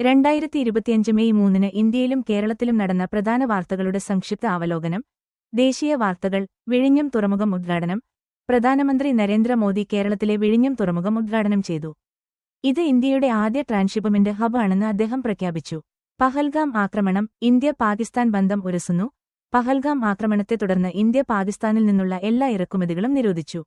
2025 May 3 ഇന്ത്യയിലും കേരളത്തിലും നടന്ന പ്രധാന വാർത്തകളുടെ സംക്ഷിപ്ത അവലോകനം. ദേശീയ വാർത്തകൾ. വിഴിഞ്ഞം തുറമുഖം ഉദ്ഘാടനം. പ്രധാനമന്ത്രി നരേന്ദ്രമോദി കേരളത്തിലെ വിഴിഞ്ഞം തുറമുഖം ഉദ്ഘാടനം ചെയ്തു. ഇത് ഇന്ത്യയുടെ ആദ്യ ട്രാൻസ്ഷിപ്മെന്റ് ഹബ് ആണെന്ന് അദ്ദേഹം പ്രഖ്യാപിച്ചു. പഹൽഗാം ആക്രമണം. ഇന്ത്യ പാകിസ്ഥാൻ ബന്ധം ഉരസുന്നു. പഹൽഗാം ആക്രമണത്തെ തുടർന്ന് ഇന്ത്യ പാകിസ്ഥാനിൽ നിന്നുള്ള എല്ലാ ഇറക്കുമതികളും നിരോധിച്ചു.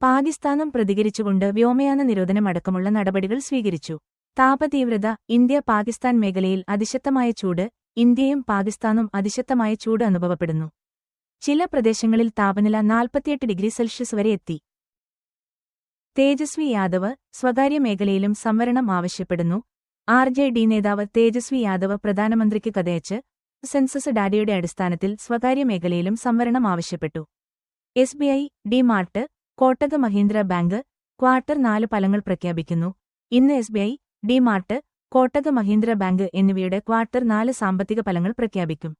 പാകിസ്ഥാനും പ്രതികരിച്ചുകൊണ്ട് വ്യോമയാന നിരോധനം അടക്കമുള്ള നടപടികൾ സ്വീകരിച്ചു. താപതീവ്രത. ഇന്ത്യ പാകിസ്ഥാൻ മേഖലയിൽ അതിശക്തമായ ചൂട്. ഇന്ത്യയും പാകിസ്ഥാനും അതിശക്തമായ ചൂട് അനുഭവപ്പെടുന്നു. ചില പ്രദേശങ്ങളിൽ താപനില 48 ഡിഗ്രി സെൽഷ്യസ് വരെ എത്തി. തേജസ്വി യാദവ്. സ്വകാര്യ മേഖലയിലും സംവരണം ആവശ്യപ്പെടുന്നു. RJD നേതാവ് തേജസ്വി യാദവ് പ്രധാനമന്ത്രിക്ക് കഥയച്ച് സെൻസസ് ഡാറ്റയുടെ അടിസ്ഥാനത്തിൽ സ്വകാര്യ മേഖലയിലും സംവരണം ആവശ്യപ്പെട്ടു. SBI, D-mart, Kotak Mahindra bank quarter 4 ഫലങ്ങൾ പ്രഖ്യാപിക്കുന്നു. ഇന്ന് SBI, D-mart, Kotak Mahindra bank എന്നിവയുടെ ക്വാർട്ടർ 4 സാമ്പത്തിക ഫലങ്ങൾ പ്രഖ്യാപിക്കും.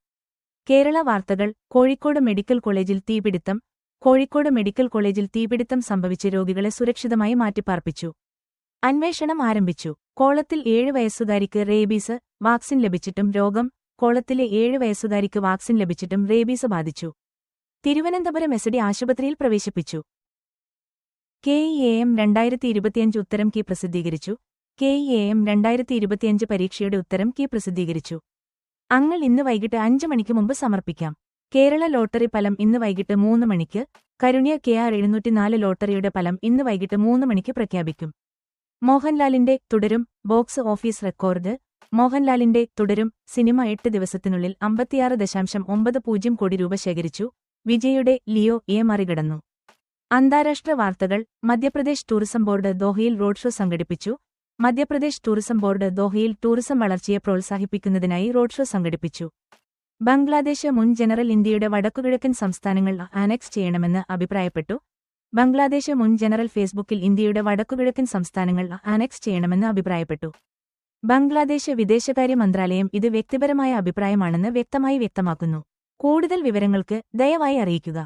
കേരള വാർത്തകൾ. കോഴിക്കോട് മെഡിക്കൽ കോളേജിൽ തീപിടുത്തം. കോഴിക്കോട് മെഡിക്കൽ കോളേജിൽ തീപിടുത്തം സംഭവിച്ച് രോഗികളെ സുരക്ഷിതമായി മാറ്റിപ്പാർപ്പിച്ചു. അന്വേഷണം ആരംഭിച്ചു. കോളത്തിൽ 7 വയസ്സുകാരിക്ക് റേബീസ് വാക്സിൻ ലഭിച്ചിട്ടും രോഗം. കോളത്തിലെ 7 വയസ്സുകാരിക്ക് വാക്സിൻ ലഭിച്ചിട്ടും റേബീസ് ബാധിച്ചു. തിരുവനന്തപുരം SD ആശുപത്രിയിൽ പ്രവേശിപ്പിച്ചു. KEAM 2025 ഉത്തരം കീ പ്രസിദ്ധീകരിച്ചു. KEAM 2025 പരീക്ഷയുടെ ഉത്തരം കീ പ്രസിദ്ധീകരിച്ചു. അങ്ങൾ ഇന്ന് വൈകിട്ട് 5 മണിക്ക് മുമ്പ് സമർപ്പിക്കാം. കേരള ലോട്ടറി ഫലം ഇന്ന് വൈകിട്ട് 3 മണിക്ക്. കരുണ്യ KR 704 ലോട്ടറിയുടെ ഫലം ഇന്ന് വൈകിട്ട് 3 മണിക്ക് പ്രഖ്യാപിക്കും. മോഹൻലാലിന്റെ തുടരും ബോക്സ് ഓഫീസ് റെക്കോർഡ്. മോഹൻലാലിന്റെ തുടരും സിനിമ 8 ദിവസത്തിനുള്ളിൽ 56.90 കോടി രൂപ ശേഖരിച്ചു. വിജയുടെ ലിയോ മറികടന്നു. അന്താരാഷ്ട്ര വാർത്തകൾ. മധ്യപ്രദേശ് ടൂറിസം ബോർഡ് ദോഹയിൽ റോഡ് ഷോ സംഘടിപ്പിച്ചു. മധ്യപ്രദേശ് ടൂറിസം ബോർഡ് ദോഹയിൽ ടൂറിസം വളർച്ചയെ പ്രോത്സാഹിപ്പിക്കുന്നതിനായി റോഡ് ഷോ സംഘടിപ്പിച്ചു. ബംഗ്ലാദേശ് മുൻ ജനറൽ ഇന്ത്യയുടെ വടക്കുകിഴക്കൻ സംസ്ഥാനങ്ങൾ ആനെക്സ് ചെയ്യണമെന്ന് അഭിപ്രായപ്പെട്ടു. ബംഗ്ലാദേശ് മുൻ ജനറൽ ഫേസ്ബുക്കിൽ ഇന്ത്യയുടെ വടക്കുകിഴക്കൻ സംസ്ഥാനങ്ങൾ ആനെക്സ് ചെയ്യണമെന്ന് അഭിപ്രായപ്പെട്ടു. ബംഗ്ലാദേശ് വിദേശകാര്യ മന്ത്രാലയം ഇത് വ്യക്തിപരമായ അഭിപ്രായമാണെന്ന് വ്യക്തമാക്കുന്നു. കൂടുതൽ വിവരങ്ങൾക്ക് ദയവായി അറിയിക്കുക.